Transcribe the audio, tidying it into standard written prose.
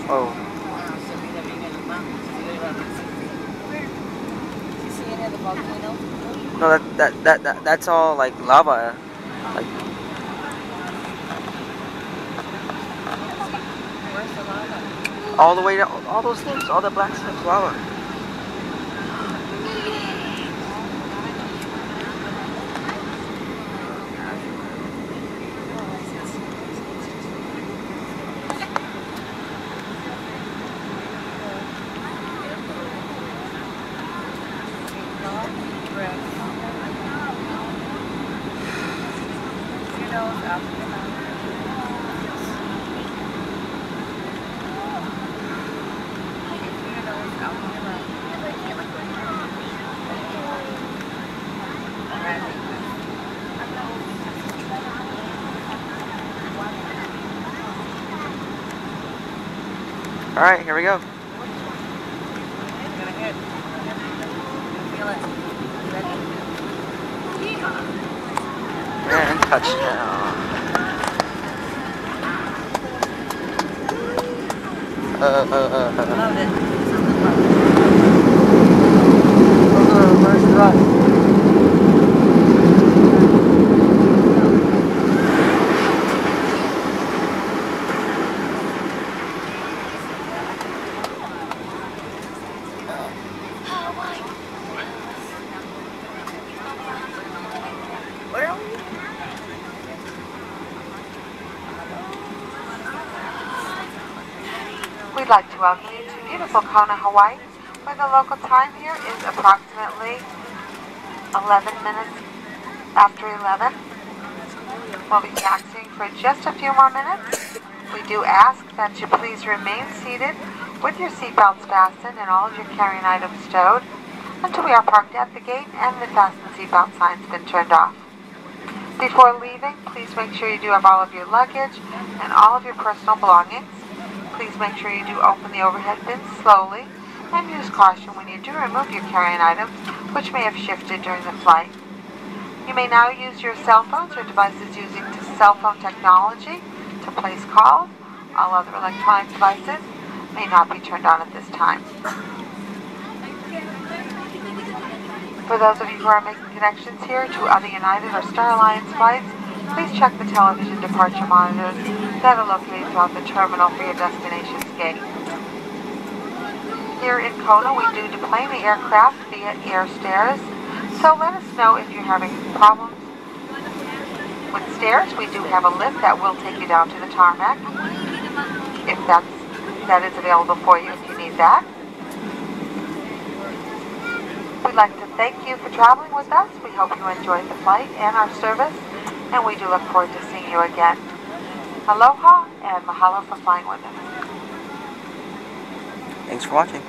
Oh. No, that's all like lava. Like Where's the lava? all the way down, all those things, all the black stuff's lava. All right, here we go. And touchdown. Loved it. Where's the run? We'd like to welcome you to beautiful Kona, Hawaii, where the local time here is approximately 11 minutes after 11. We'll be taxiing for just a few more minutes. We do ask that you please remain seated with your seatbelts fastened and all of your carrying items stowed until we are parked at the gate and the fasten seatbelt sign's been turned off. Before leaving, please make sure you do have all of your luggage and all of your personal belongings. Please make sure you do open the overhead bins slowly and use caution when you do remove your carrying items, which may have shifted during the flight. You may now use your cell phones or devices using cell phone technology to place calls. All other electronic devices may not be turned on at this time. For those of you who are making connections here to other United or Star Alliance flights, please check the television departure monitors that are located throughout the terminal for your destination's gate. Here in Kona, we do deplane the aircraft via air stairs, so let us know if you're having problems with stairs. We do have a lift that will take you down to the tarmac, if that is available for you if you need that. We'd like to thank you for traveling with us. We hope you enjoyed the flight and our service, and we do look forward to seeing you again. Aloha and mahalo for flying with us. Thanks for watching.